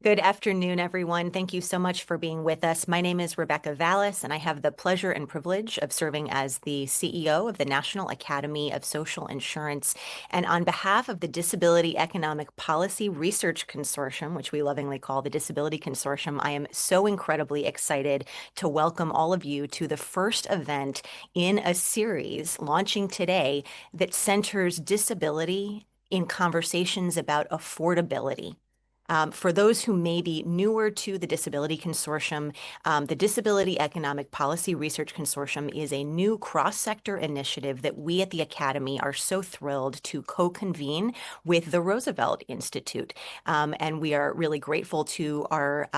Good afternoon, everyone. Thank you so much for being with us. My name is Rebecca Vallis, and I have the pleasure and privilege of serving as the CEO of the National Academy of Social Insurance. And on behalf of the Disability Economic Policy Research Consortium, which we lovingly call the Disability Consortium, I am so incredibly excited to welcome all of you to the first event in a series launching today that centers disability in conversations about affordability. For those who may be newer to the Disability Consortium, the Disability Economic Policy Research Consortium is a new cross-sector initiative that we at the Academy are so thrilled to co-convene with the Roosevelt Institute. And we are really grateful to our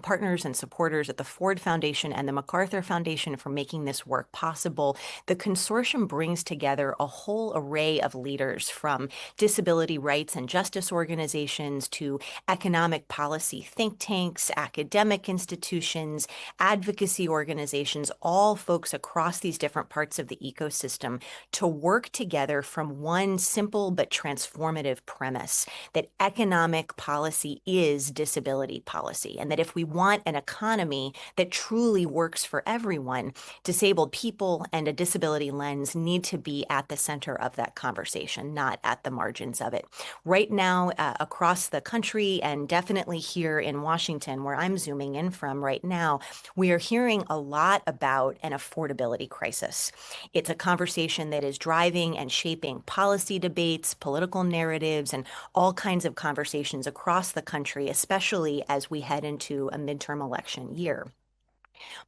partners and supporters at the Ford Foundation and the MacArthur Foundation for making this work possible. The consortium brings together a whole array of leaders from disability rights and justice organizations to economic policy think tanks, academic institutions, advocacy organizations, all folks across these different parts of the ecosystem to work together from one simple but transformative premise that economic policy is disability policy, and that if we want an economy that truly works for everyone, disabled people and a disability lens need to be at the center of that conversation, not at the margins of it. Right now, across the country, and definitely here in Washington, where I'm zooming in from right now, we are hearing a lot about an affordability crisis. It's a conversation that is driving and shaping policy debates, political narratives, and all kinds of conversations across the country, especially as we head into a midterm election year.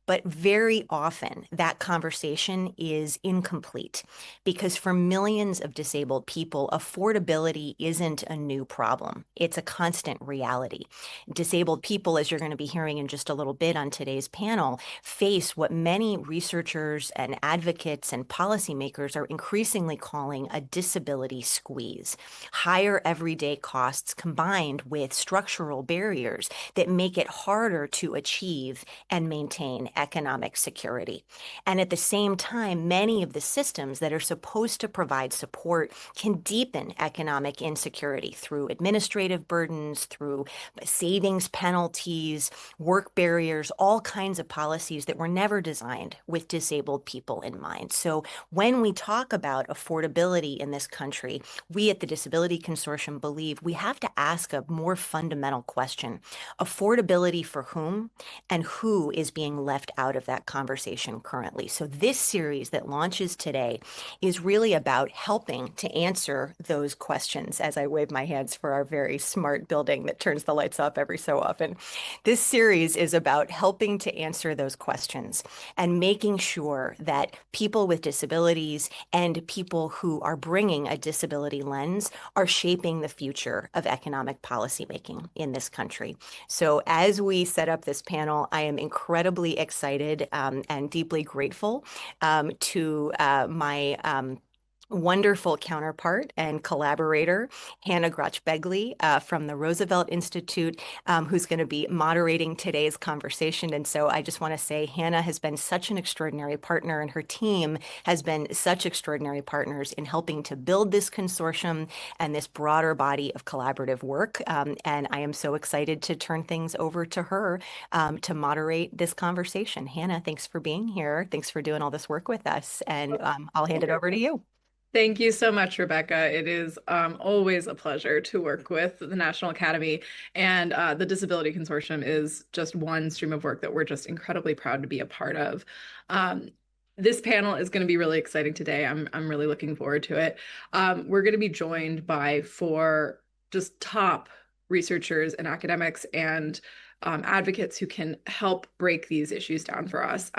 But very often that conversation is incomplete because for millions of disabled people, affordability isn't a new problem. It's a constant reality. Disabled people, as you're going to be hearing in just a little bit on today's panel, face what many researchers and advocates and policymakers are increasingly calling a disability squeeze. Higher everyday costs combined with structural barriers that make it harder to achieve and maintain economic security. And at the same time, many of the systems that are supposed to provide support can deepen economic insecurity through administrative burdens, through savings penalties, work barriers, all kinds of policies that were never designed with disabled people in mind. So when we talk about affordability in this country, we at the Disability Consortium believe we have to ask a more fundamental question. Affordability for whom, and who is being left out of that conversation currently? So this series that launches today is really about helping to answer those questions as I wave my hands for our very smart building that turns the lights off every so often. This series is about helping to answer those questions and making sure that people with disabilities and people who are bringing a disability lens are shaping the future of economic policymaking in this country. So as we set up this panel, I am incredibly excited and deeply grateful to my wonderful counterpart and collaborator, Hannah Grotch-Begley from the Roosevelt Institute, who's going to be moderating today's conversation. And so I just want to say Hannah has been such an extraordinary partner, and her team has been such extraordinary partners in helping to build this consortium and this broader body of collaborative work. And I am so excited to turn things over to her to moderate this conversation. Hannah, thanks for being here. Thanks for doing all this work with us. And I'll hand it over to you. Thank you so much, Rebecca. It is always a pleasure to work with the National Academy, and the Disability Consortium is just one stream of work that we're just incredibly proud to be a part of. This panel is going to be really exciting today. I'm really looking forward to it. We're going to be joined by four just top researchers and academics and advocates who can help break these issues down for us.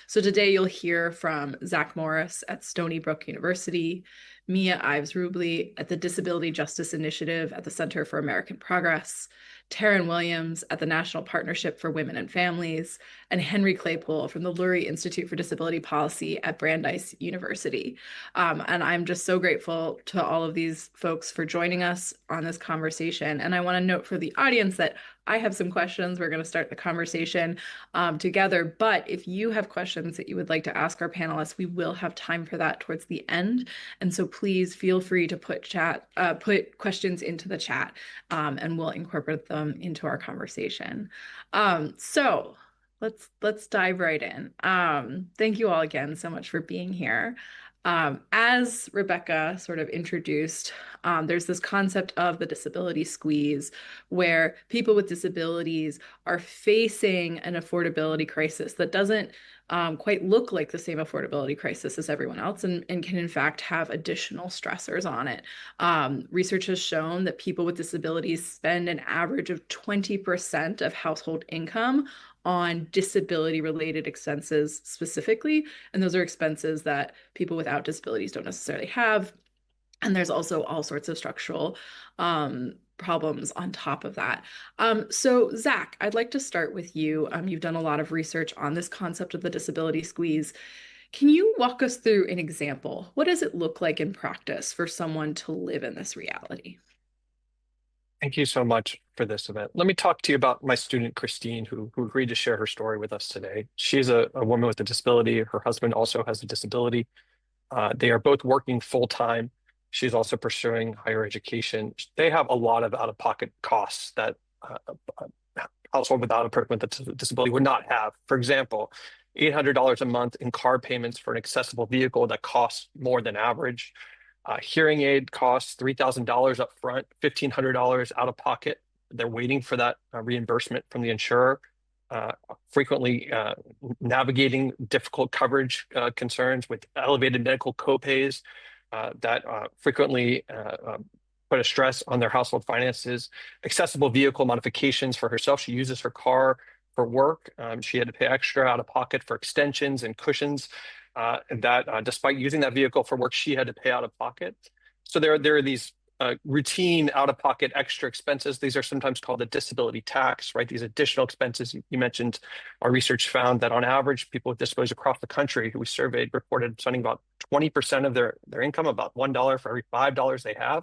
So today you'll hear from Zach Morris at Stony Brook University, Mia Ives Rubley at the Disability Justice Initiative at the Center for American Progress, Taryn Williams at the National Partnership for Women and Families, and Henry Claypool from the Lurie Institute for Disability Policy at Brandeis University. And I'm just so grateful to all of these folks for joining us on this conversation. And I want to note for the audience that I have some questions. We're going to start the conversation together. But if you have questions that you would like to ask our panelists, we will have time for that towards the end. And so please feel free to put questions into the chat, and we'll incorporate them into our conversation. So let's dive right in. Thank you all again so much for being here. As Rebecca sort of introduced, there's this concept of the disability squeeze, where people with disabilities are facing an affordability crisis that doesn't quite look like the same affordability crisis as everyone else, and can in fact have additional stressors on it. Research has shown that people with disabilities spend an average of 20% of household income on disability related expenses specifically. And those are expenses that people without disabilities don't necessarily have. And there's also all sorts of structural problems on top of that. So Zach, I'd like to start with you. You've done a lot of research on this concept of the disability squeeze. Can you walk us through an example? What does it look like in practice for someone to live in this reality? Thank you so much for this event. Let me talk to you about my student, Christine, who agreed to share her story with us today. She's a woman with a disability. Her husband also has a disability. They are both working full-time. She's also pursuing higher education. They have a lot of out-of-pocket costs that a household without a person with a disability would not have. For example, $800 a month in car payments for an accessible vehicle that costs more than average. Hearing aid costs $3,000 up front, $1,500 out of pocket. They're waiting for that reimbursement from the insurer. Frequently navigating difficult coverage concerns with elevated medical copays that frequently put a stress on their household finances. Accessible vehicle modifications for herself. She uses her car for work. She had to pay extra out of pocket for extensions and cushions that despite using that vehicle for work, she had to pay out of pocket. So there are these routine out-of-pocket extra expenses. These are sometimes called the disability tax, right? These additional expenses you mentioned. Our research found that on average, people with disabilities across the country who we surveyed reported spending about 20% of their income, about $1 for every $5 they have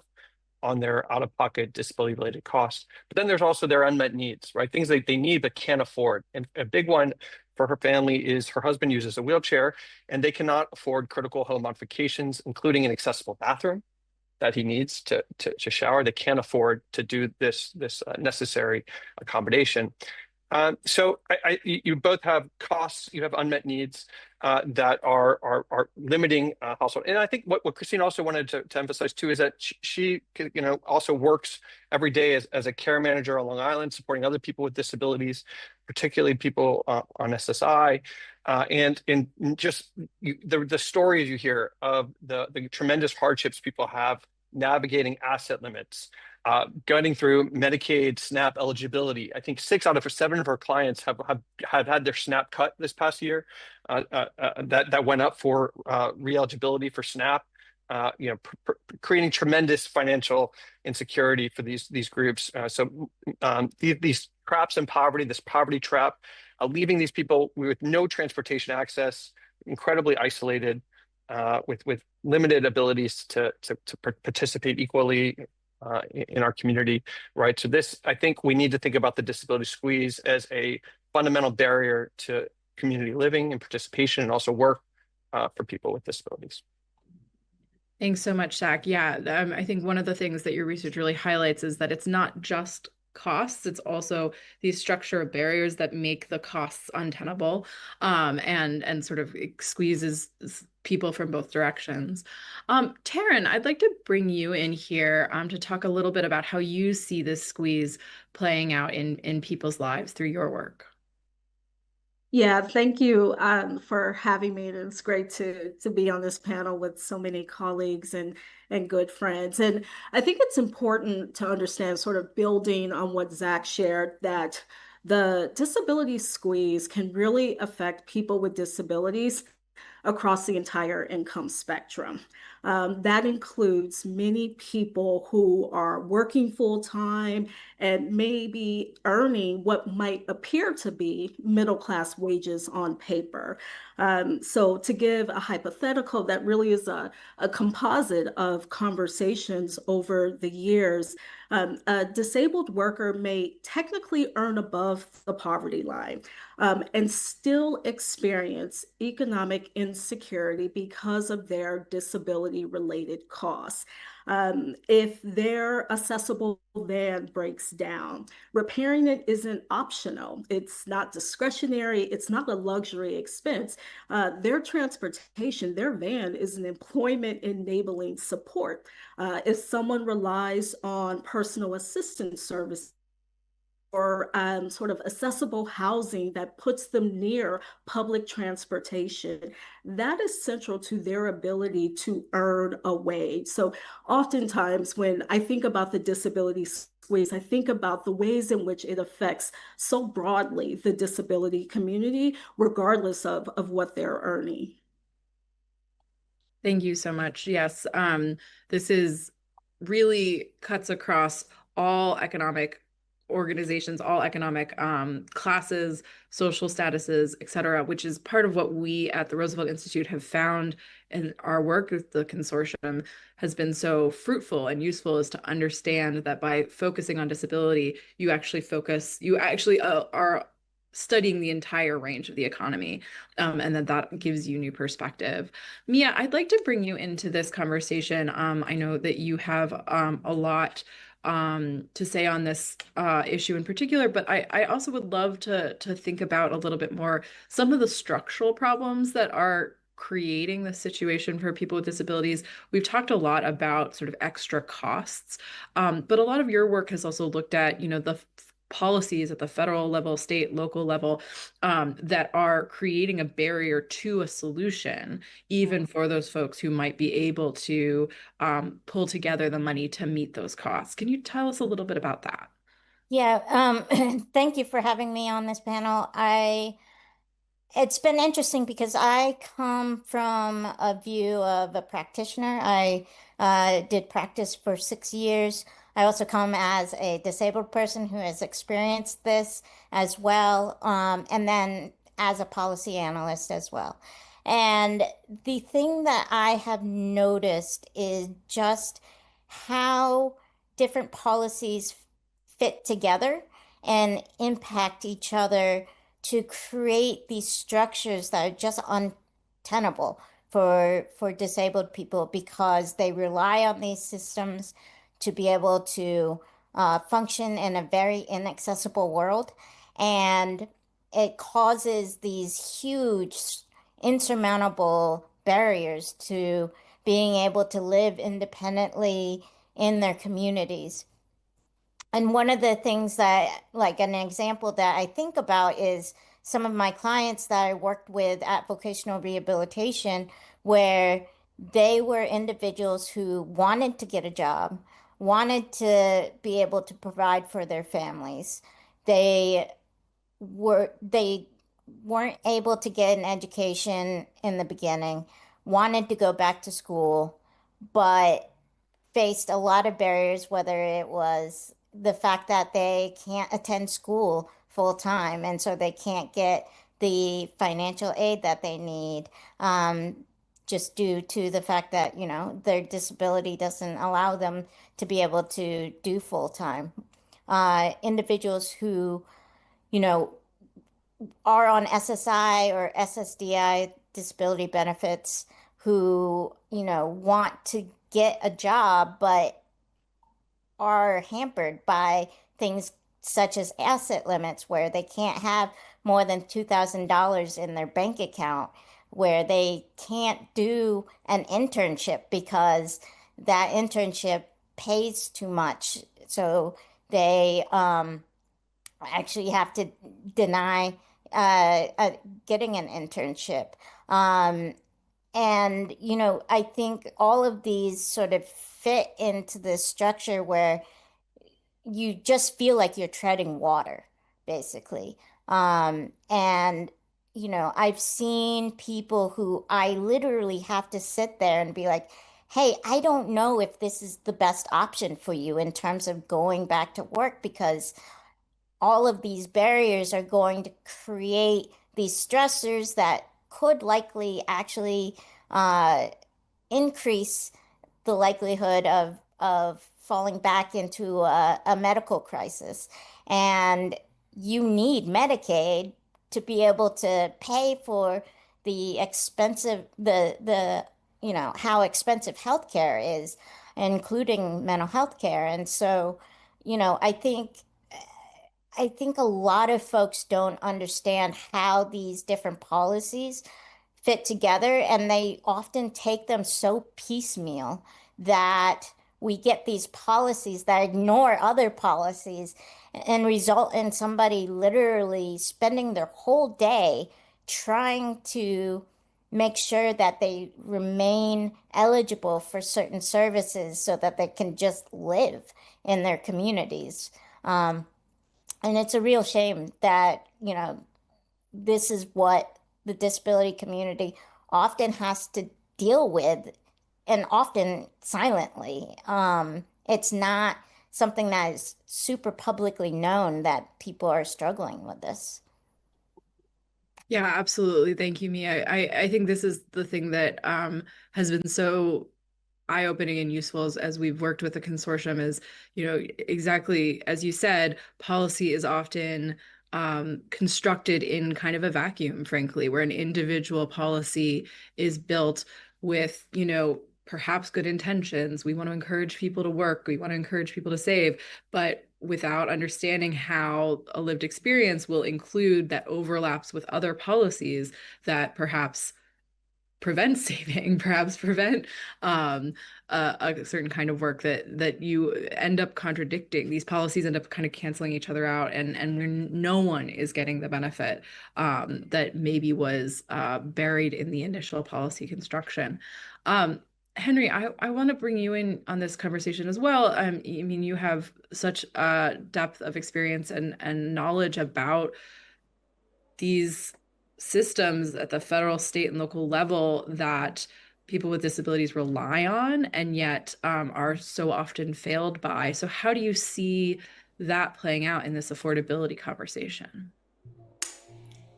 on their out-of-pocket disability-related costs. But then there's also their unmet needs, right? Things that they need but can't afford. And a big one for her family is her husband uses a wheelchair and they cannot afford critical home modifications, including an accessible bathroom that he needs to shower. They can't afford to do this necessary accommodation. So you both have costs, you have unmet needs that are limiting household. And I think what Christine also wanted to emphasize too is that she also works every day as a care manager on Long Island, supporting other people with disabilities, particularly people on SSI. And in just the stories you hear of the tremendous hardships people have navigating asset limits, going through Medicaid, SNAP eligibility. I think 6 out of 7 of our clients have had their SNAP cut this past year. That went up for re-eligibility for SNAP. Creating tremendous financial insecurity for these groups. So these traps in poverty, this poverty trap, leaving these people with no transportation access, incredibly isolated, with limited abilities to participate equally in our community, right? So I think we need to think about the disability squeeze as a fundamental barrier to community living and participation, and also work for people with disabilities. Thanks so much, Zach. Yeah, I think one of the things that your research really highlights is that it's not just costs, it's also these structural barriers that make the costs untenable, and sort of squeezes people from both directions. Taryn, I'd like to bring you in here to talk a little bit about how you see this squeeze playing out in people's lives through your work. Yeah, thank you for having me. It's great to be on this panel with so many colleagues and good friends. And I think it's important to understand, sort of building on what Zach shared, that the disability squeeze can really affect people with disabilities across the entire income spectrum. That includes many people who are working full time and maybe earning what might appear to be middle class wages on paper. So, to give a hypothetical, that really is a composite of conversations over the years. A disabled worker may technically earn above the poverty line, and still experience economic insecurity because of their disability disability related costs. If their accessible van breaks down, repairing it isn't optional. It's not discretionary. It's not a luxury expense. Their transportation, their van is an employment enabling support. If someone relies on personal assistance service or sort of accessible housing that puts them near public transportation, that is central to their ability to earn a wage. So oftentimes when I think about the disability squeeze, I think about the ways in which it affects so broadly the disability community, regardless of what they're earning. Thank you so much. Yes, this is really cuts across all economic organizations, all economic classes, social statuses, et cetera, which is part of what we at the Roosevelt Institute have found in our work with the consortium has been so fruitful and useful, is to understand that by focusing on disability, you actually are studying the entire range of the economy, and that gives you new perspective. Mia, I'd like to bring you into this conversation. I know that you have a lot to say on this issue in particular, but I also would love to think about a little bit more some of the structural problems that are creating the situation for people with disabilities. We've talked a lot about sort of extra costs, but a lot of your work has also looked at, the policies at the federal level, state, local level, that are creating a barrier to a solution, even for those folks who might be able to pull together the money to meet those costs. Can you tell us a little bit about that? Yeah, thank you for having me on this panel. It's been interesting because I come from a view of a practitioner. I did practice for 6 years. I also come as a disabled person who has experienced this as well, and then as a policy analyst as well. And the thing that I have noticed is just how different policies fit together and impact each other to create these structures that are just untenable for disabled people because they rely on these systems to be able to function in a very inaccessible world. And it causes these huge, insurmountable barriers to being able to live independently in their communities. And one of the things that, like an example that I think about is some of my clients that I worked with at vocational rehabilitation, where they were individuals who wanted to get a job, wanted to be able to provide for their families. They weren't able to get an education in the beginning, wanted to go back to school, but faced a lot of barriers, whether it was the fact that they can't attend school full time, and so they can't get the financial aid that they need, just due to the fact that, their disability doesn't allow them to be able to do full time. Individuals who, you know, are on SSI or SSDI disability benefits who, want to get a job, but are hampered by things such as asset limits, where they can't have more than $2,000 in their bank account, where they can't do an internship because that internship pays too much. So they actually have to deny getting an internship. Um, and, I think all of these sort of fit into this structure where you just feel like you're treading water, basically. And, I've seen people who I literally have to sit there and be like, hey, I don't know if this is the best option for you in terms of going back to work, because all of these barriers are going to create these stressors that could likely actually uh, increase the likelihood of falling back into a medical crisis. And you need Medicaid to be able to pay for the expensive the how expensive healthcare is, including mental health care. And so, I think a lot of folks don't understand how these different policies fit together, and they often take them so piecemeal that we get these policies that ignore other policies and result in somebody literally spending their whole day trying to make sure that they remain eligible for certain services so that they can just live in their communities. Um, and it's a real shame that, this is what the disability community often has to deal with, and often silently. It's not something that is super publicly known that people are struggling with this. Yeah, absolutely. Thank you, Mia. I think this is the thing that has been so eye-opening and useful as we've worked with the consortium is, exactly as you said, policy is often constructed in kind of a vacuum, frankly, where an individual policy is built with, perhaps good intentions. We want to encourage people to work, we want to encourage people to save, but without understanding how a lived experience will include that overlaps with other policies that perhaps prevent saving, perhaps prevent a certain kind of work that you end up contradicting. These policies end up kind of canceling each other out, and no one is getting the benefit that maybe was buried in the initial policy construction. Henry, I want to bring you in on this conversation as well. I mean, you have such a depth of experience and knowledge about these systems at the federal, state, and local level that people with disabilities rely on and yet are so often failed by. So how do you see that playing out in this affordability conversation?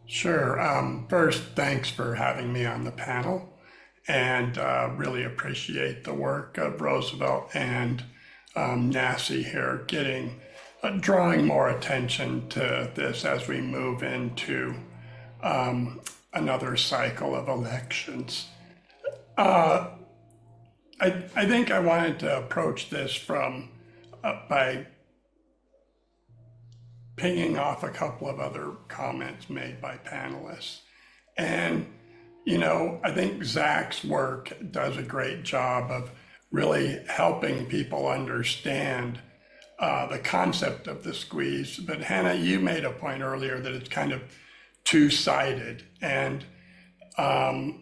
Sure. First, thanks for having me on the panel, and really appreciate the work of Roosevelt and NACI here drawing more attention to this as we move into another cycle of elections. I think I wanted to approach this by pinging off a couple of other comments made by panelists. And, I think Zach's work does a great job of really helping people understand the concept of the squeeze. But Hannah, you made a point earlier that it's kind of two-sided. And I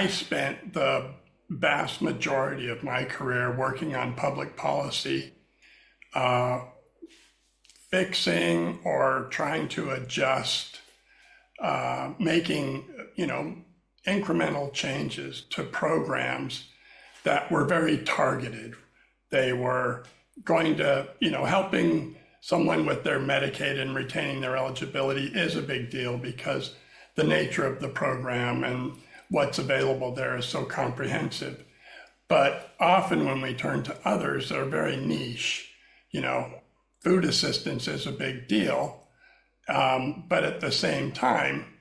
spent the vast majority of my career working on public policy, fixing or trying to adjust, making, incremental changes to programs that were very targeted. They were going to, helping someone with their Medicaid and retaining their eligibility is a big deal because the nature of the program and what's available there is so comprehensive. But often when we turn to others that are very niche, food assistance is a big deal. But at the same time,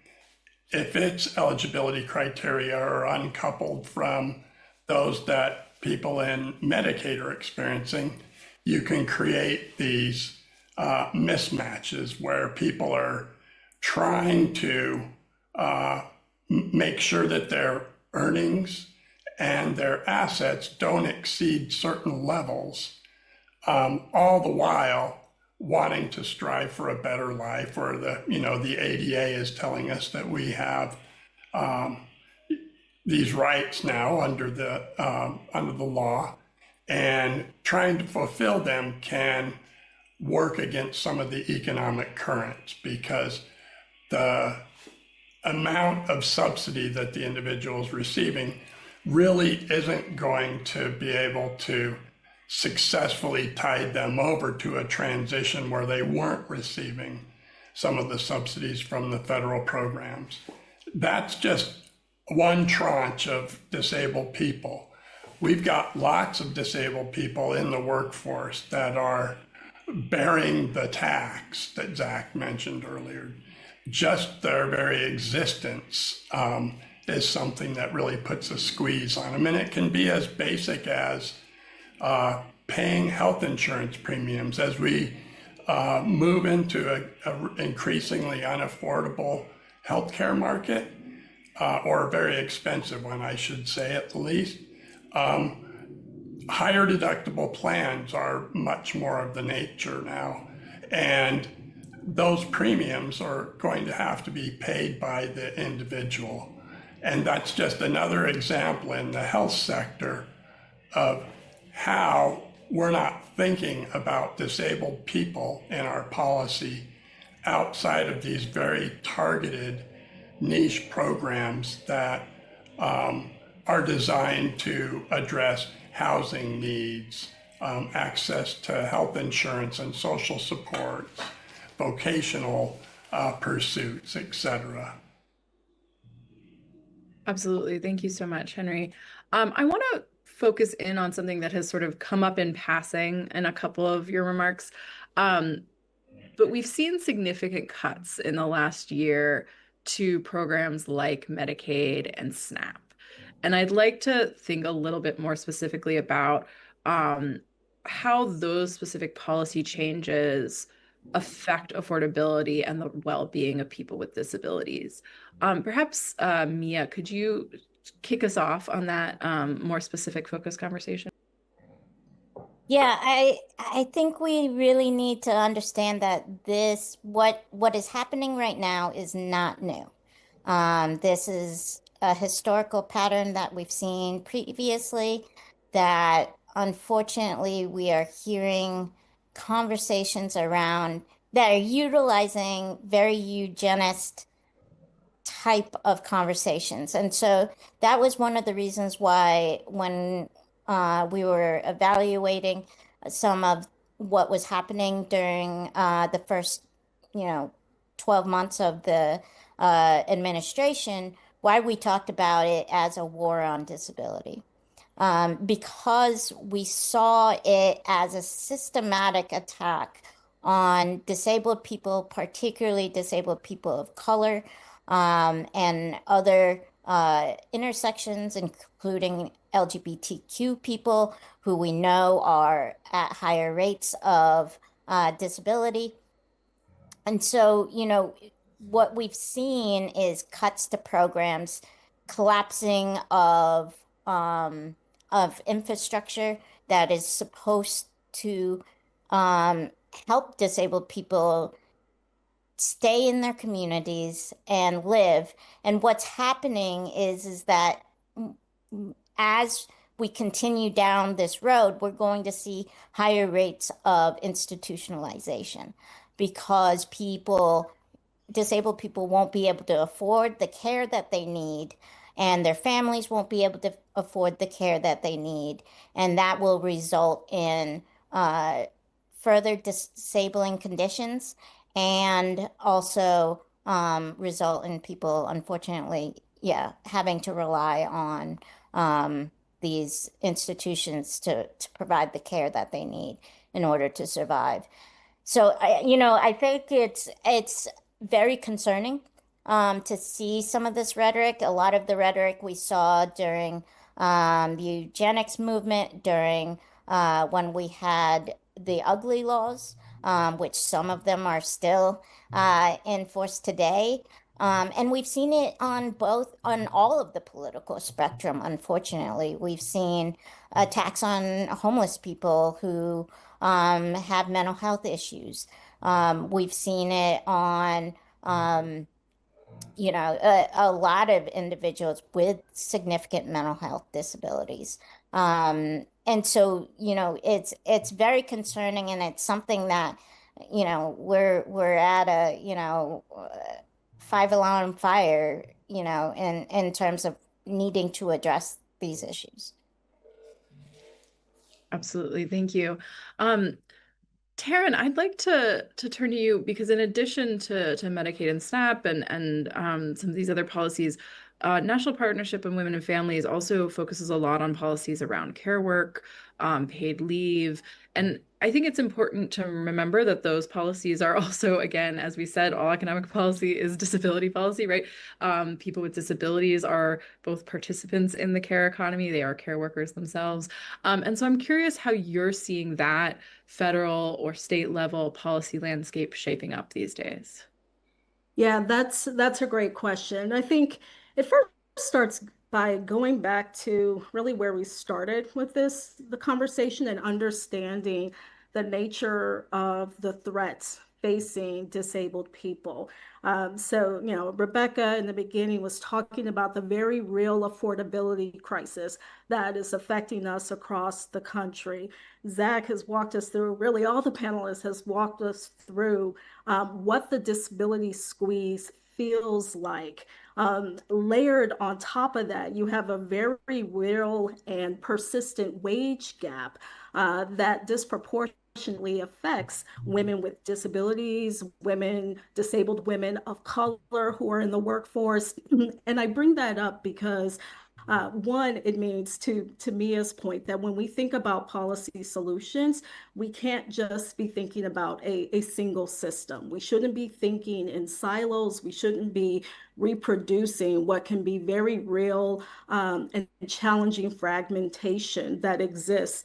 if its eligibility criteria are uncoupled from those that people in Medicaid are experiencing, you can create these mismatches where people are trying to make sure that their earnings and their assets don't exceed certain levels, all the while wanting to strive for a better life, or the ADA is telling us that we have these rights now under the law, and trying to fulfill them can work against some of the economic currents, because the amount of subsidy that the individual is receiving really isn't going to be able to successfully tide them over to a transition where they weren't receiving some of the subsidies from the federal programs. That's just one tranche of disabled people. We've got lots of disabled people in the workforce that are bearing the tax that Zach mentioned earlier. Just their very existence is something that really puts a squeeze on them. And it can be as basic as paying health insurance premiums as we move into an increasingly unaffordable healthcare market, or a very expensive one, I should say at the least. Higher deductible plans are much more of the nature now. And those premiums are going to have to be paid by the individual. And that's just another example in the health sector of how we're not thinking about disabled people in our policy outside of these very targeted niche programs that are designed to address housing needs, access to health insurance and social supports, vocational pursuits, etc. Absolutely. Thank you so much, Henry. I want to focus in on something that has sort of come up in passing in a couple of your remarks. But we've seen significant cuts in the last year to programs like Medicaid and SNAP. And I'd like to think a little bit more specifically about how those specific policy changes affect affordability and the well-being of people with disabilities. Perhaps, Mia, could you kick us off on that more specific focus conversation? Yeah, I think we really need to understand that what is happening right now is not new. This is a historical pattern that we've seen previously, that unfortunately we are hearing conversations around that are utilizing very eugenist type of conversations. And so that was one of the reasons why when we were evaluating some of what was happening during the first, 12 months of the administration, why we talked about it as a war on disability. Because we saw it as a systematic attack on disabled people, particularly disabled people of color, and other intersections, including LGBTQ people who we know are at higher rates of disability. And so, what we've seen is cuts to programs, collapsing of infrastructure that is supposed to help disabled people stay in their communities and live. And what's happening is that as we continue down this road, we're going to see higher rates of institutionalization because disabled people won't be able to afford the care that they need, and their families won't be able to afford the care that they need. And that will result in further disabling conditions and also result in people, unfortunately, having to rely on these institutions to provide the care that they need in order to survive. So, I think it's very concerning to see some of this rhetoric. A lot of the rhetoric we saw during the eugenics movement, during when we had the ugly laws, which some of them are still in force today. And we've seen it on all of the political spectrum, unfortunately. We've seen attacks on homeless people who have mental health issues. We've seen it on, a lot of individuals with significant mental health disabilities. And so, it's very concerning, and it's something that, we're at a, five-alarm fire, in terms of needing to address these issues. Absolutely. Thank you. Taryn, I'd like to turn to you because in addition to Medicaid and SNAP and some of these other policies, National Partnership on Women and Families also focuses a lot on policies around care work, paid leave. And I think it's important to remember that those policies are also, again, as we said, all economic policy is disability policy, right? People with disabilities are both participants in the care economy. They are care workers themselves. And so I'm curious how you're seeing that federal or state level policy landscape shaping up these days. Yeah, that's a great question. I think it first starts by going back to really where we started with the conversation, and understanding the nature of the threats facing disabled people. So, Rebecca in the beginning was talking about the very real affordability crisis that is affecting us across the country. Zach has walked us through, really all the panelists has walked us through what the disability squeeze feels like. Layered on top of that, you have a very real and persistent wage gap that disproportionately affects women with disabilities, disabled women of color who are in the workforce. And I bring that up because one, it means to Mia's point that when we think about policy solutions, we can't just be thinking about a single system. We shouldn't be thinking in silos. We shouldn't be reproducing what can be very real and challenging fragmentation that exists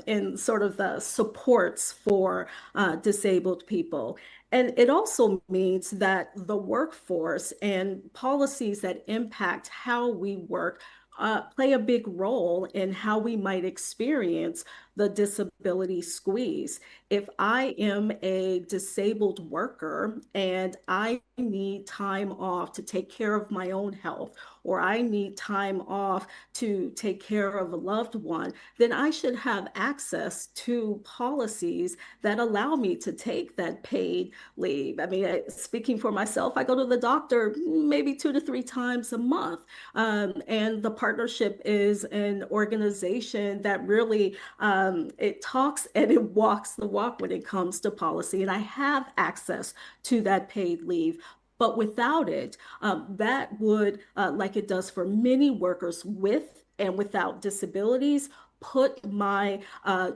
in sort of the supports for disabled people. And it also means that the workforce and policies that impact how we work play a big role in how we might experience the disability squeeze. If I am a disabled worker and I need time off to take care of my own health, or I need time off to take care of a loved one, then I should have access to policies that allow me to take that paid leave. I mean, speaking for myself, I go to the doctor maybe 2 to 3 times a month. And the partnership is an organization that really it talks and it walks the walk when it comes to policy. And I have access to that paid leave. But without it, that would, like it does for many workers with and without disabilities, put my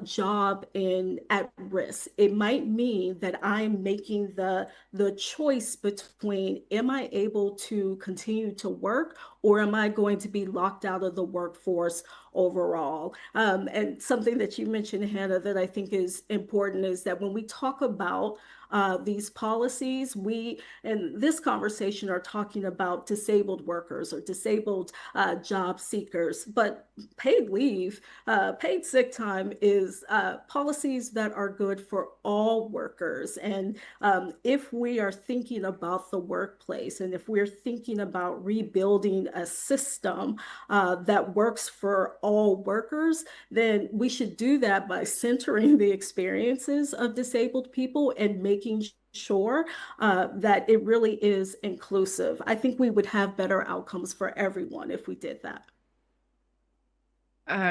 job in at risk. It might mean that I'm making the choice between, am I able to continue to work, or am I going to be locked out of the workforce overall? And something that you mentioned, Hannah, that I think is important is that when we talk about these policies, we in this conversation are talking about disabled workers or disabled job seekers, but paid leave, paid sick time is policies that are good for all workers. And if we are thinking about the workplace, and if we're thinking about rebuilding a system that works for all workers, then we should do that by centering the experiences of disabled people and making sure that it really is inclusive. I think we would have better outcomes for everyone if we did that.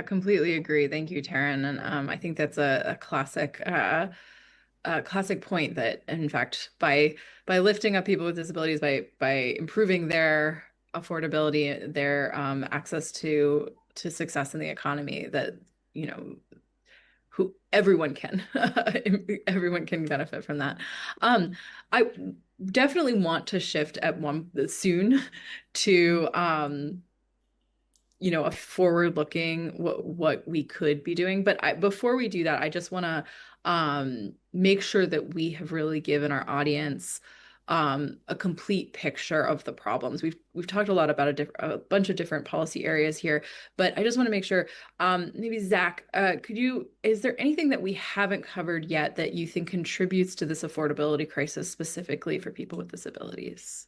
Completely agree. Thank you, Taryn. And I think that's a classic point that, in fact, by lifting up people with disabilities, by improving their affordability, their access to success in the economy, that who everyone can everyone can benefit from that. I definitely want to shift at one soon to a forward-looking what we could be doing. But before we do that, I just want to make sure that we have really given our audience a complete picture of the problems. We've talked a lot about a bunch of different policy areas here, but I just want to make sure, maybe Zach, is there anything that we haven't covered yet that you think contributes to this affordability crisis specifically for people with disabilities?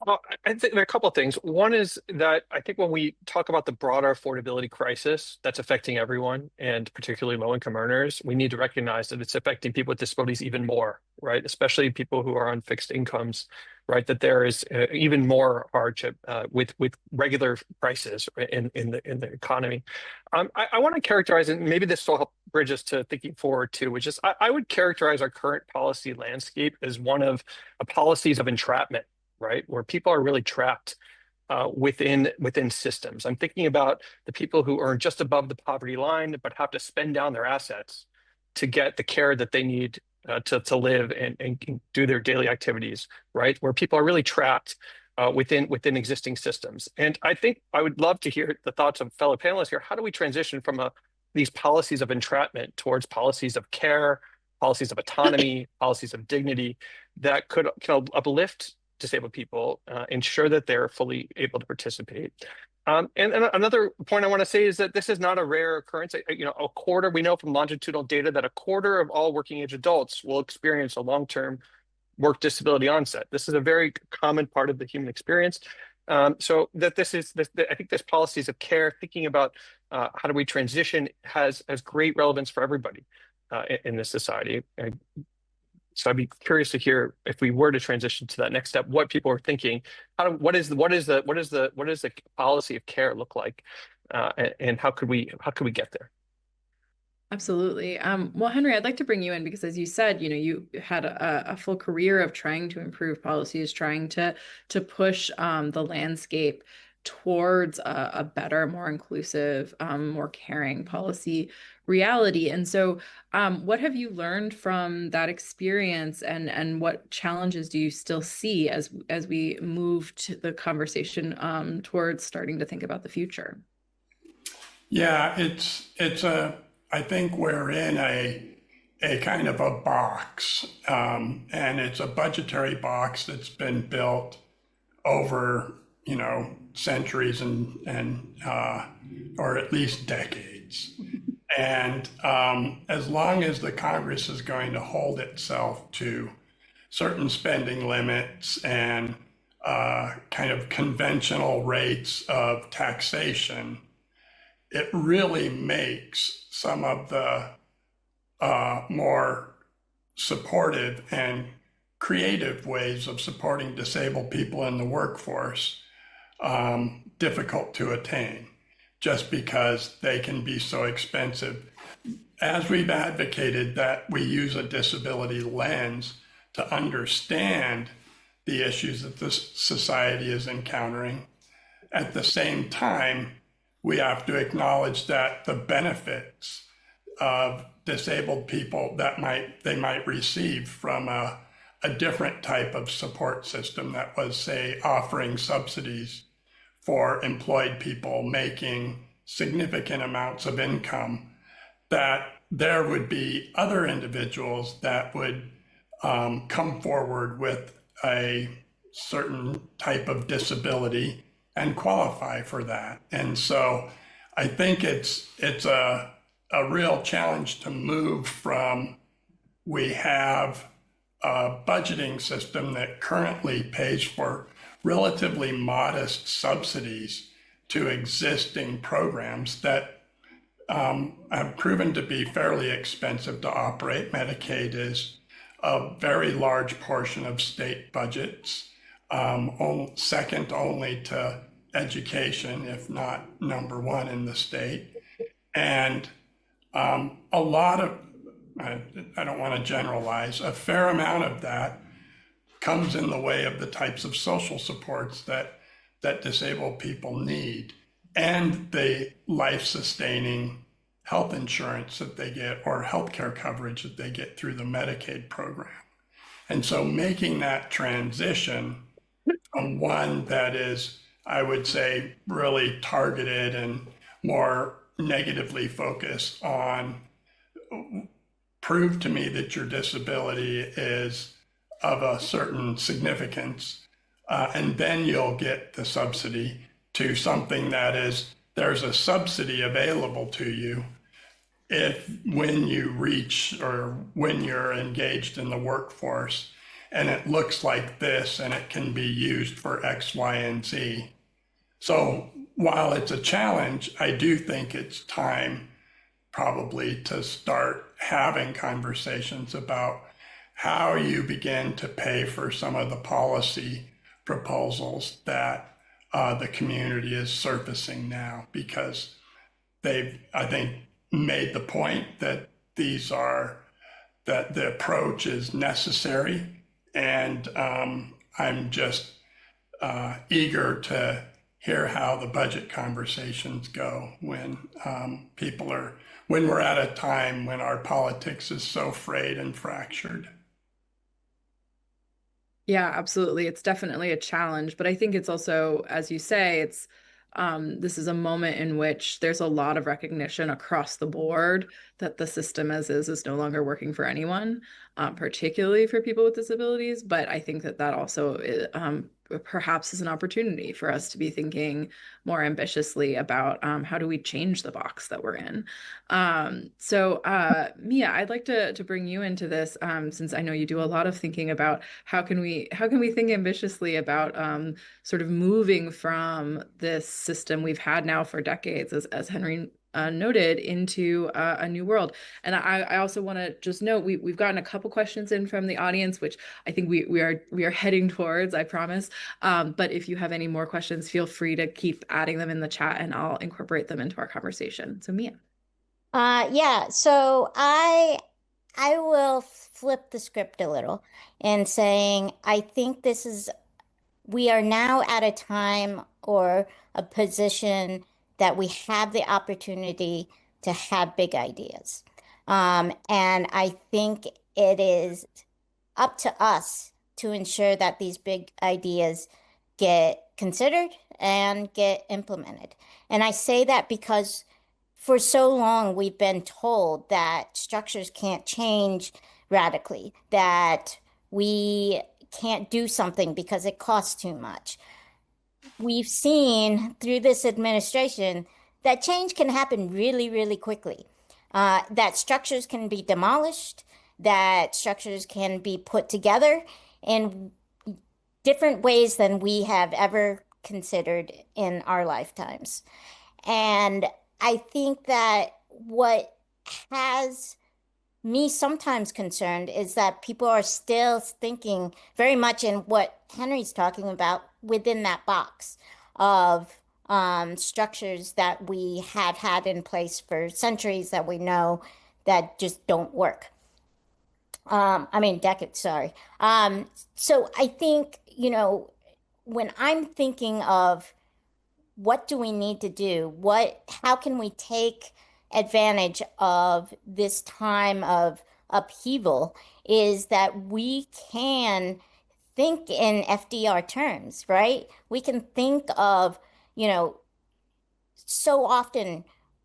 Well, I think there are a couple of things. One is that I think when we talk about the broader affordability crisis that's affecting everyone, and particularly low-income earners, we need to recognize that it's affecting people with disabilities even more, right? Especially people who are on fixed incomes, right? That there is even more hardship with regular prices in the economy. I want to characterize, and maybe this will help bridge us to thinking forward too, which is I would characterize our current policy landscape as one of policies of entrapment. right? Where people are really trapped within systems. I'm thinking about the people who earn just above the poverty line, but have to spend down their assets to get the care that they need to live and do their daily activities, right? Where people are really trapped within existing systems. And I think I would love to hear the thoughts of fellow panelists here. How do we transition from these policies of entrapment towards policies of care, policies of autonomy, policies of dignity that could uplift disabled people, ensure that they're fully able to participate? And another point I want to say is that this is not a rare occurrence. A quarter, we know from longitudinal data that a quarter of all working age adults will experience a long-term work disability onset. This is a very common part of the human experience. So that I think this policies of care, thinking about how do we transition, has great relevance for everybody in this society. So I'd be curious to hear, if we were to transition to that next step, what people are thinking. What does the policy of care look like, and how could we get there? Absolutely. Well, Henry, I'd like to bring you in because, as you said, you had a full career of trying to improve policies, trying to push the landscape towards a better, more inclusive, more caring policy reality. And so, what have you learned from that experience, and what challenges do you still see as we move to the conversation towards starting to think about the future? Yeah, I think we're in a kind of a box, and it's a budgetary box that's been built over, centuries and or at least decades. And as long as the Congress is going to hold itself to certain spending limits and kind of conventional rates of taxation, it really makes some of the more supportive and creative ways of supporting disabled people in the workforce difficult to attain, just because they can be so expensive. As we've advocated that we use a disability lens to understand the issues that this society is encountering, at the same time, we have to acknowledge that the benefits of disabled people that they might receive from a different type of support system that was, say, offering subsidies for employed people making significant amounts of income, that there would be other individuals that would come forward with a certain type of disability and qualify for that. And so I think it's a real challenge to move from, we have a budgeting system that currently pays for relatively modest subsidies to existing programs that have proven to be fairly expensive to operate. Medicaid is a very large portion of state budgets, second only to education, if not number one in the state. And a lot of, I don't want to generalize, a fair amount of that comes in the way of the types of social supports that disabled people need, and the life-sustaining health insurance that they get, or healthcare coverage that they get through the Medicaid program. And so making that transition from one that is, I would say, really targeted and more negatively focused on, prove to me that your disability is of a certain significance, and then you'll get the subsidy, to something that is, there's a subsidy available to you when you reach, or when you're engaged in the workforce, and it looks like this, and it can be used for X, Y, and Z. So while it's a challenge, I do think it's time probably to start having conversations about how you begin to pay for some of the policy proposals that the community is surfacing now, because they've, I think, made the point that that the approach is necessary. And I'm just eager to hear how the budget conversations go when when we're at a time when our politics is so frayed and fractured. Yeah, absolutely. It's definitely a challenge, but I think it's also, as you say, this is a moment in which there's a lot of recognition across the board that the system as is no longer working for anyone, particularly for people with disabilities. But I think that also perhaps is an opportunity for us to be thinking more ambitiously about how do we change the box that we're in. Mia, I'd like to bring you into this since I know you do a lot of thinking about how can we think ambitiously about sort of moving from this system we've had now for decades, as Henry noted, into a new world. And I also want to just note we've gotten a couple questions in from the audience, which I think we are heading towards, I promise. But if you have any more questions, feel free to keep adding them in the chat, and I'll incorporate them into our conversation. So Mia. Yeah, so I will flip the script a little and saying I think we are now at a time or a position that we have the opportunity to have big ideas. And I think it is up to us to ensure that these big ideas get considered and get implemented. And I say that because for so long we've been told that structures can't change radically, that we can't do something because it costs too much. We've seen through this administration that change can happen really, really quickly, that structures can be demolished, that structures can be put together in different ways than we have ever considered in our lifetimes. And I think that what has me sometimes concerned is that people are still thinking very much in what Henry's talking about within that box of structures that we have had in place for centuries that we know that just don't work. I mean, decades, sorry. So I think, when I'm thinking of what do we need to do? How can we take advantage of this time of upheaval is that we can think in FDR terms, right? We can think of, you know, so often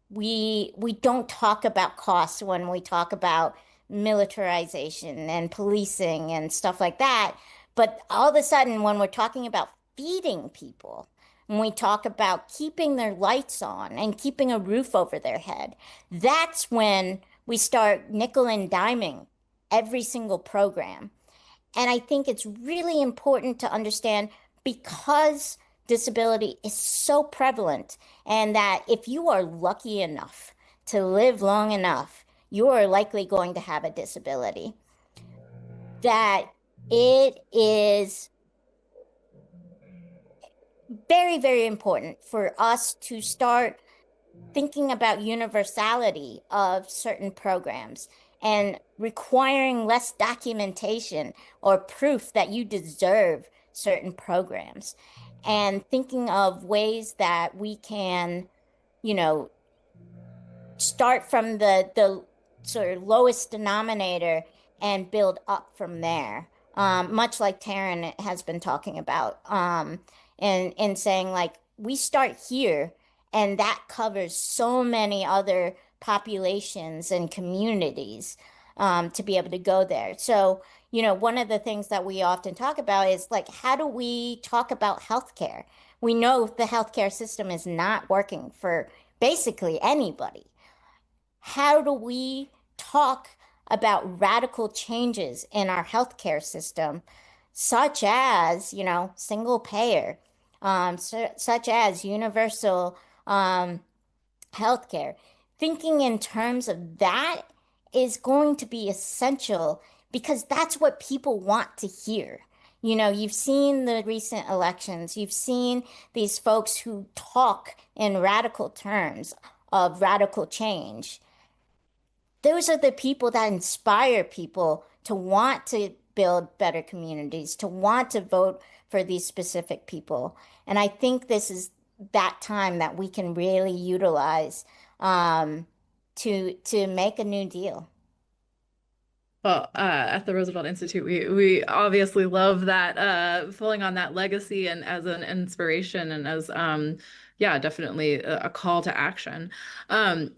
we don't talk about costs when we talk about militarization and policing and stuff like that. But all of a sudden, when we're talking about feeding people, when we talk about keeping their lights on and keeping a roof over their head, that's when we start nickel and diming every single program. And I think it's really important to understand because disability is so prevalent, and that if you are lucky enough to live long enough, you are likely going to have a disability, that it is very, very important for us to start thinking about universality of certain programs and requiring less documentation or proof that you deserve certain programs, and thinking of ways that we can, you know, start from the sort of lowest denominator and build up from there. Much like Taryn has been talking about, and saying like we start here, and that covers so many other populations and communities to be able to go there. So, one of the things that we often talk about is like, how do we talk about healthcare? We know the healthcare system is not working for basically anybody. How do we talk about radical changes in our healthcare system, such as, single payer, such as universal healthcare? Thinking in terms of that is going to be essential because that's what people want to hear. You've seen the recent elections, you've seen these folks who talk in radical terms of radical change. Those are the people that inspire people to want to build better communities, to want to vote for these specific people. And I think this is that time that we can really utilize to make a new deal. Well, at the Roosevelt Institute, we obviously love that pulling on that legacy and as an inspiration and as yeah, definitely a call to action.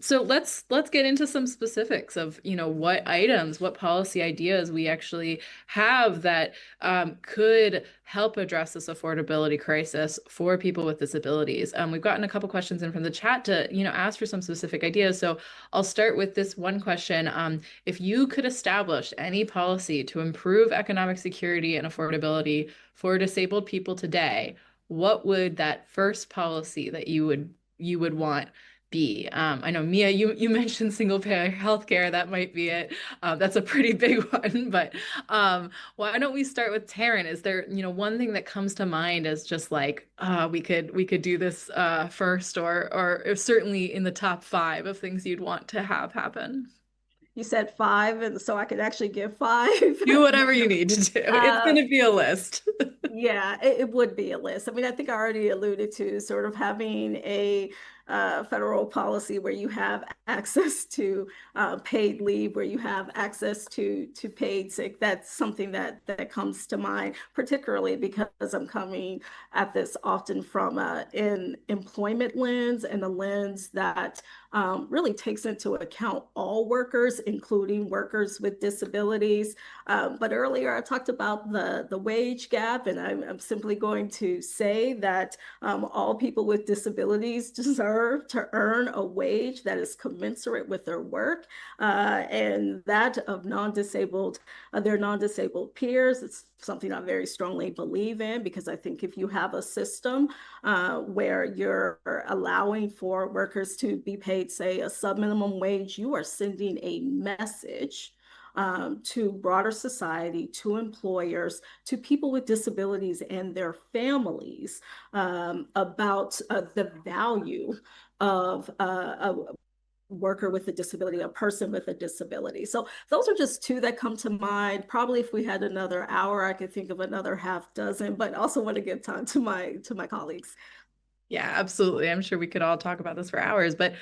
So let's get into some specifics of, you know, what items, what policy ideas we actually have that could help address this affordability crisis for people with disabilities. We've gotten a couple questions in from the chat to, you know, ask for some specific ideas. So I'll start with this one question. If you could establish any policy to improve economic security and affordability for disabled people today, what would that first policy that you would want be? I know, Mia, you mentioned single payer healthcare. That might be it. That's a pretty big one, but why don't we start with Taryn? Is there, you know, one thing that comes to mind as just like we could do this first, or certainly in the top 5 of things you'd want to have happen? You said 5, and so I could actually give 5. Do whatever you need to do. It's going to be a list. Yeah, it would be a list. I mean, I think I already alluded to sort of having a federal policy where you have access to paid leave, where you have access to paid sick. That's something that comes to mind, particularly because I'm coming at this often from an employment lens, and a lens that really takes into account all workers, including workers with disabilities. But earlier I talked about the wage gap, and I'm simply going to say that all people with disabilities deserve to earn a wage that is commensurate with their work, and that of their non-disabled peers. It's something I very strongly believe in, because I think if you have a system where you're allowing for workers to be paid, say, a sub-minimum wage, you are sending a message to broader society, to employers, to people with disabilities and their families about the value of a worker with a disability, a person with a disability. So those are just 2 that come to mind. Probably if we had another hour, I could think of another half dozen, but also want to give time to my colleagues. Yeah, absolutely. I'm sure we could all talk about this for hours, but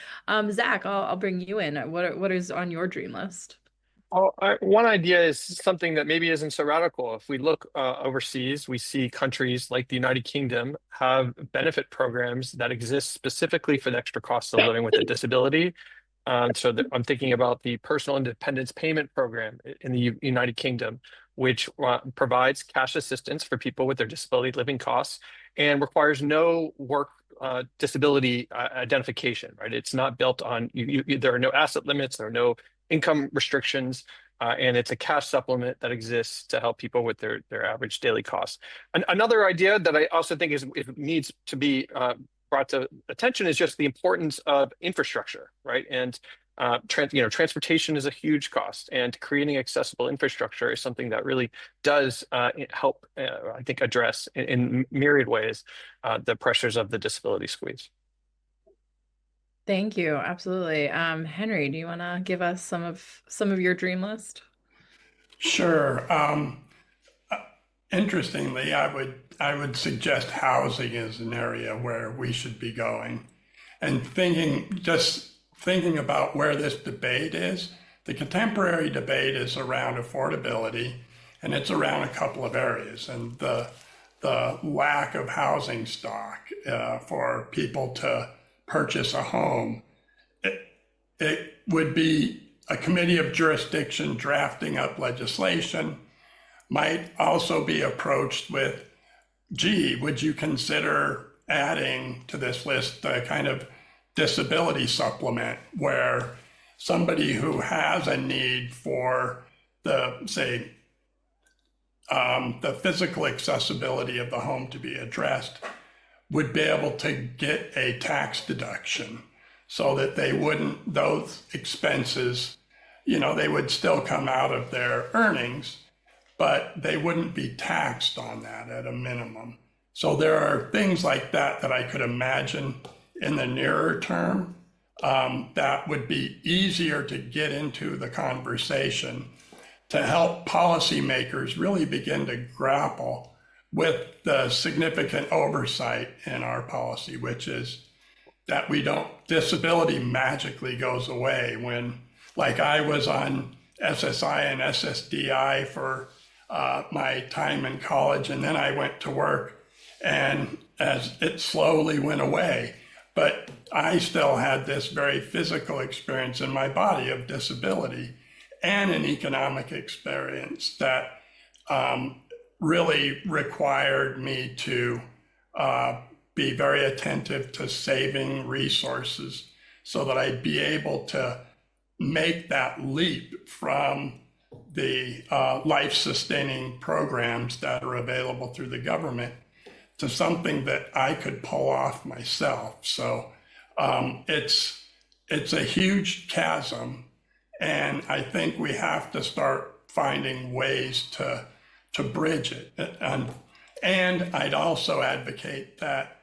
Zach, I'll bring you in. What is on your dream list? Oh, one idea is something that maybe isn't so radical. If we look overseas, we see countries like the United Kingdom have benefit programs that exist specifically for the extra costs of living with a disability. I'm thinking about the Personal Independence Payment Program in the United Kingdom, which provides cash assistance for people with their disability living costs and requires no work disability identification, right? It's not built on, there are no asset limits, there are no income restrictions, and it's a cash supplement that exists to help people with their average daily costs. Another idea that I also think needs to be brought to attention is just the importance of infrastructure, right? And transportation is a huge cost, and creating accessible infrastructure is something that really does help, I think, address in myriad ways the pressures of the disability squeeze. Thank you. Absolutely. Henry, do you want to give us some of your dream list? Sure. Interestingly, I would suggest housing as an area where we should be going, and thinking about where this debate is. The contemporary debate is around affordability, and it's around a couple of areas, and the lack of housing stock for people to purchase a home. It would be a committee of jurisdiction drafting up legislation, might also be approached with, gee, would you consider adding to this list a kind of disability supplement where somebody who has a need for the physical accessibility of the home to be addressed would be able to get a tax deduction, so that those expenses, they would still come out of their earnings, but they wouldn't be taxed on that at a minimum. So there are things like that I could imagine in the nearer term that would be easier to get into the conversation to help policymakers really begin to grapple with the significant oversight in our policy, which is that disability magically goes away when, like I was on SSI and SSDI for my time in college, and then I went to work, and as it slowly went away, but I still had this very physical experience in my body of disability and an economic experience that really required me to be very attentive to saving resources so that I'd be able to make that leap from the life-sustaining programs that are available through the government to something that I could pull off myself. So it's a huge chasm, and I think we have to start finding ways to bridge it. And I'd also advocate that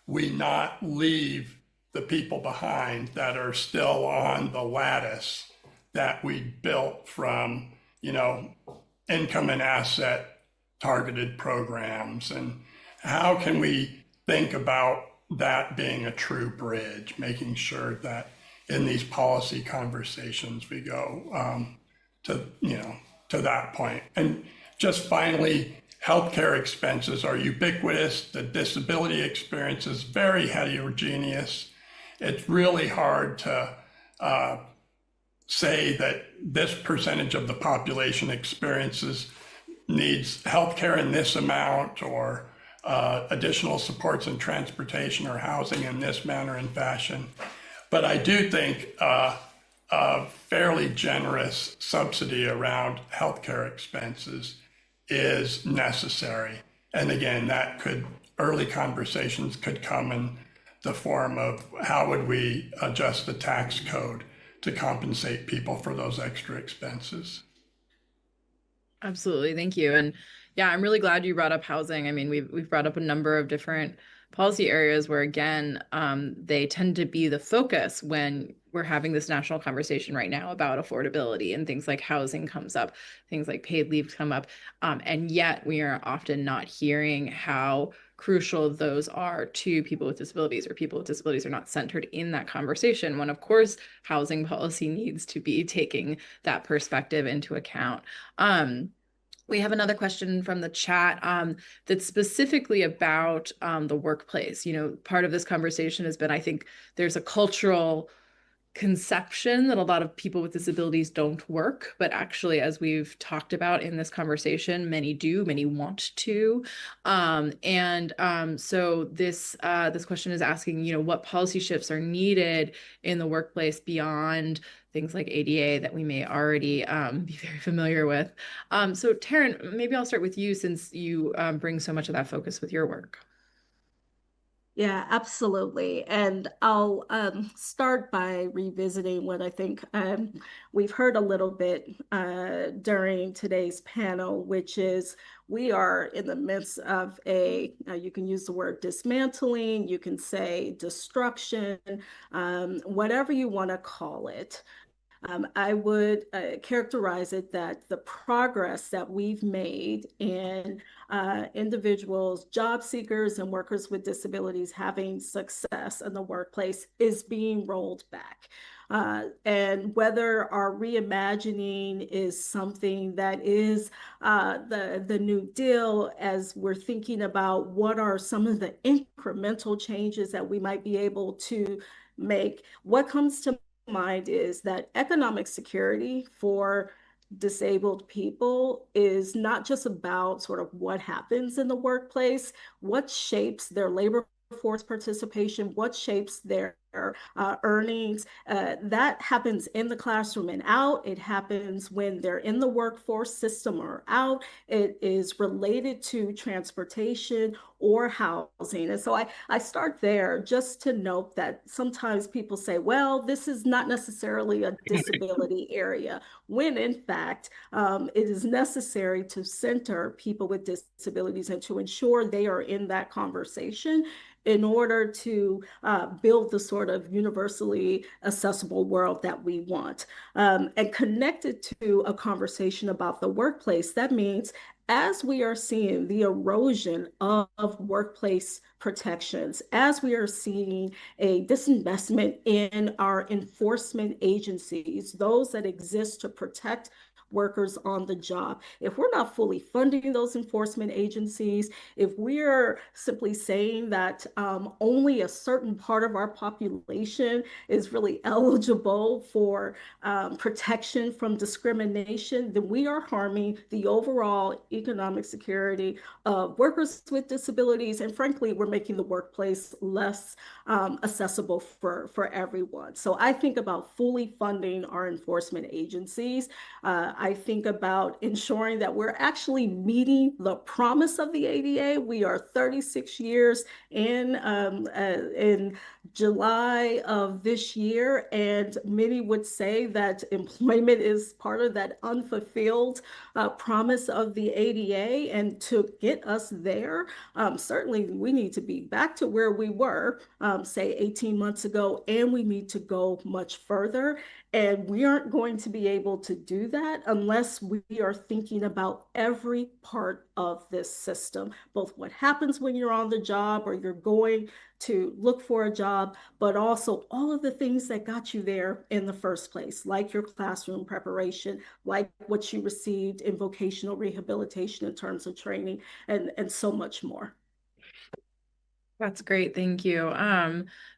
we not leave the people behind that are still on the lattice that we built from, income and asset targeted programs. And how can we think about that being a true bridge, making sure that in these policy conversations we go to that point. And just finally, healthcare expenses are ubiquitous. The disability experience is very heterogeneous. It's really hard to say that this percentage of the population needs healthcare in this amount, or additional supports in transportation or housing in this manner and fashion. But I do think a fairly generous subsidy around healthcare expenses is necessary. And again, early conversations could come in the form of how would we adjust the tax code to compensate people for those extra expenses. Absolutely. Thank you. And yeah, I'm really glad you brought up housing. I mean, we've brought up a number of different policy areas where, again, they tend to be the focus when we're having this national conversation right now about affordability, and things like housing comes up, things like paid leave come up. And yet we are often not hearing how crucial those are to people with disabilities, or people with disabilities are not centered in that conversation, when of course housing policy needs to be taking that perspective into account. We have another question from the chat that's specifically about the workplace. Part of this conversation has been, I think there's a cultural conception that a lot of people with disabilities don't work, but actually, as we've talked about in this conversation, many do, many want to. So this question is asking, what policy shifts are needed in the workplace beyond things like ADA that we may already be very familiar with. So Taryn, maybe I'll start with you, since you bring so much of that focus with your work. Yeah, absolutely. And I'll start by revisiting what I think we've heard a little bit during today's panel, which is we are in the midst of you can use the word dismantling, you can say destruction, whatever you want to call it. I would characterize it that the progress that we've made in individuals, job seekers, and workers with disabilities having success in the workplace is being rolled back. And whether our reimagining is something that is the New Deal, as we're thinking about what are some of the incremental changes that we might be able to make, what comes to mind is that economic security for disabled people is not just about sort of what happens in the workplace, what shapes their labor force participation, what shapes their earnings. That happens in the classroom and out. It happens when they're in the workforce system or out. It is related to transportation or housing. And so I start there just to note that sometimes people say, well, this is not necessarily a disability area, when in fact, it is necessary to center people with disabilities and to ensure they are in that conversation in order to build the sort sort of universally accessible world that we want. And connected to a conversation about the workplace, that means as we are seeing the erosion of workplace protections, as we are seeing a disinvestment in our enforcement agencies, those that exist to protect workers on the job. If we're not fully funding those enforcement agencies, if we're simply saying that only a certain part of our population is really eligible for protection from discrimination, then we are harming the overall economic security of workers with disabilities. And frankly, we're making the workplace less accessible for everyone. So I think about fully funding our enforcement agencies. I think about ensuring that we're actually meeting the promise of the ADA. We are 36 years in July of this year, and many would say that employment is part of that unfulfilled promise of the ADA. And to get us there, certainly we need to be back to where we were, say 18 months ago, and we need to go much further. And we aren't going to be able to do that unless we are thinking about every part of this system, both what happens when you're on the job or you're going to look for a job, but also all of the things that got you there in the first place, like your classroom preparation, like what you received in vocational rehabilitation in terms of training, and so much more. That's great. Thank you.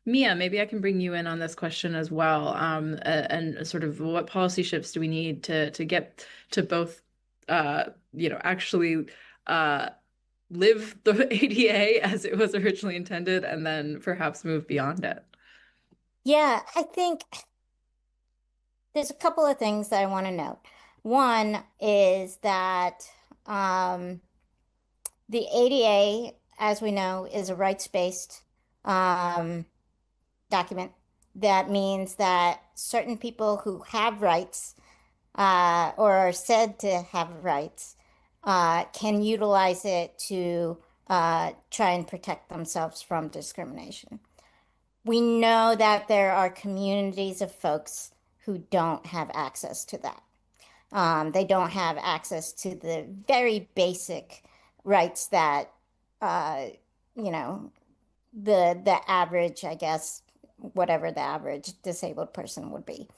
Mia, maybe I can bring you in on this question as well. And sort of what policy shifts do we need to get to both, actually live the ADA as it was originally intended, and then perhaps move beyond it? Yeah, I think there's a couple of things that I want to note. One is that the ADA, as we know, is a rights-based document. That means that certain people who have rights or are said to have rights can utilize it to try and protect themselves from discrimination. We know that there are communities of folks who don't have access to that. They don't have access to the very basic rights that, you know, the average, I guess, whatever the average disabled person would be.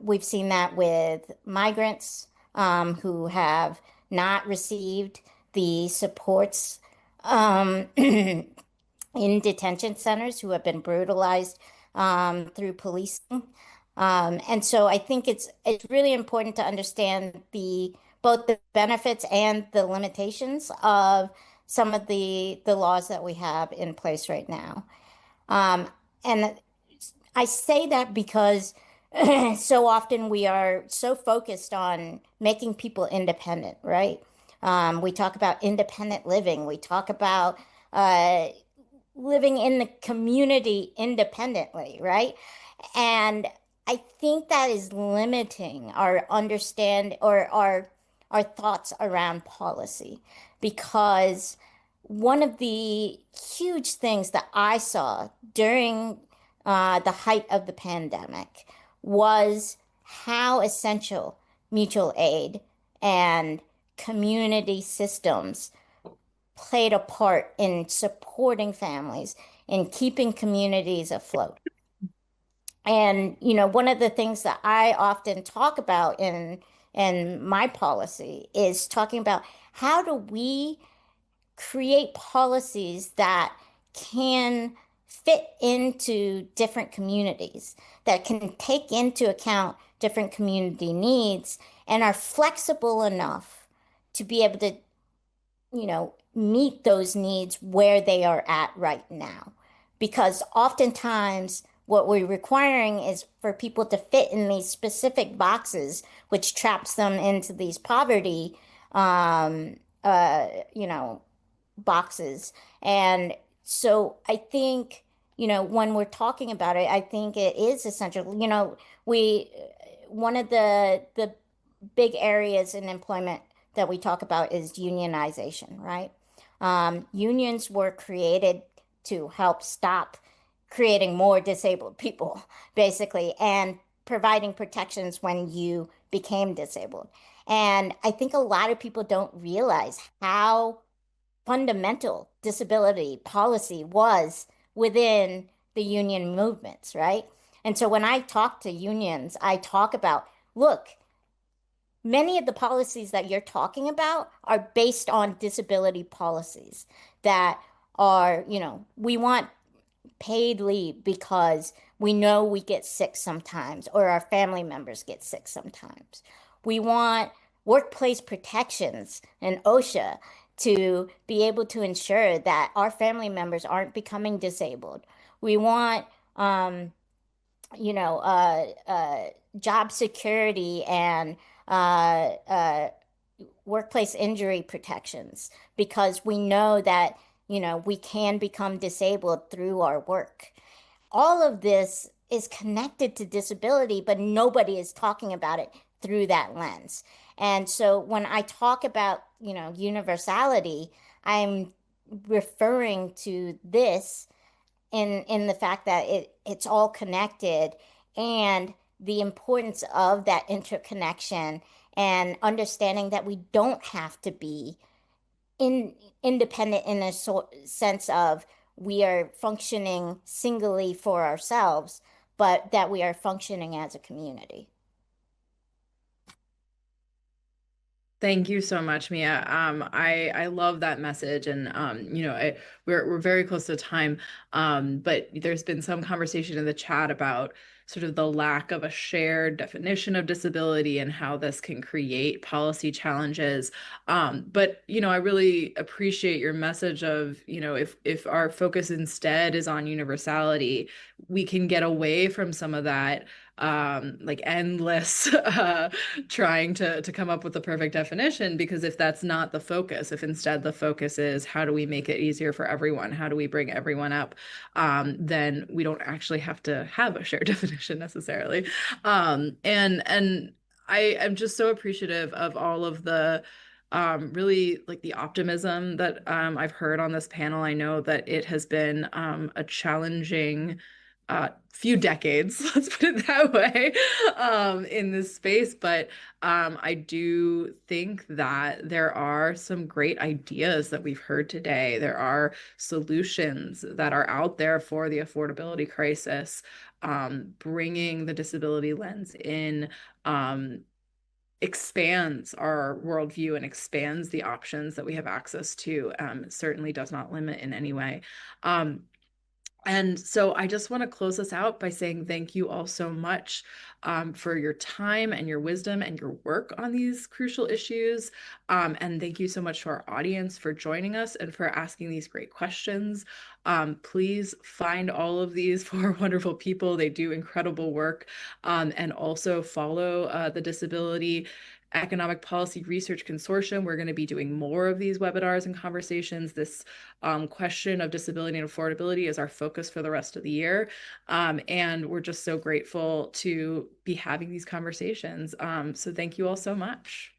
We've seen that with migrants who have not received the supports in detention centers, who have been brutalized through policing. And so I think it's really important to understand both the benefits and the limitations of some of the laws that we have in place right now. And I say that because so often we are so focused on making people independent, right? We talk about independent living. We talk about living in the community independently, right? And I think that is limiting our understand or our thoughts around policy, because one of the huge things that I saw during the height of the pandemic was how essential mutual aid and community systems played a part in supporting families and keeping communities afloat. And, one of the things that I often talk about in my policy is talking about how do we create policies that can fit into different communities, that can take into account different community needs and are flexible enough to be able to, meet those needs where they are at right now. Because oftentimes what we're requiring is for people to fit in these specific boxes, which traps them into these poverty, boxes. And so I think, when we're talking about it, I think it is essential. One of the big areas in employment that we talk about is unionization, right? Unions were created to help stop creating more disabled people, basically, and providing protections when you became disabled. And I think a lot of people don't realize how fundamental disability policy was within the union movements, right? And so when I talk to unions, I talk about, look, many of the policies that you're talking about are based on disability policies that are, we want paid leave because we know we get sick sometimes or our family members get sick sometimes. We want workplace protections and OSHA to be able to ensure that our family members aren't becoming disabled. We want, um, you know, uh, uh, job security and uh, uh, workplace injury protections because we know that, we can become disabled through our work. All of this is connected to disability, but nobody is talking about it through that lens. And so when I talk about, universality, I'm referring to this in the fact that it's all connected and the importance of that interconnection and understanding that we don't have to be independent in a sense of we are functioning singly for ourselves, but that we are functioning as a community. Thank you so much, Mia. I love that message, and we're very close to time. But there's been some conversation in the chat about sort of the lack of a shared definition of disability and how this can create policy challenges. But I really appreciate your message of if our focus instead is on universality, we can get away from some of that like endless trying to come up with the perfect definition, because if that's not the focus, if instead the focus is how do we make it easier for everyone, how do we bring everyone up, then we don't actually have to have a shared definition necessarily. And I am just so appreciative of all of the really like the optimism that I've heard on this panel. I know that it has been a challenging few decades, let's put it that way, in this space. But I do think that there are some great ideas that we've heard today. There are solutions that are out there for the affordability crisis. Bringing the disability lens in expands our worldview and expands the options that we have access to. Certainly does not limit in any way. And so I just want to close this out by saying thank you all so much for your time and your wisdom and your work on these crucial issues. And thank you so much to our audience for joining us and for asking these great questions. Please find all of these four wonderful people. They do incredible work. And also follow the Disability Economic Policy Research Consortium. We're going to be doing more of these webinars and conversations. This question of disability and affordability is our focus for the rest of the year. And we're just so grateful to be having these conversations. So thank you all so much.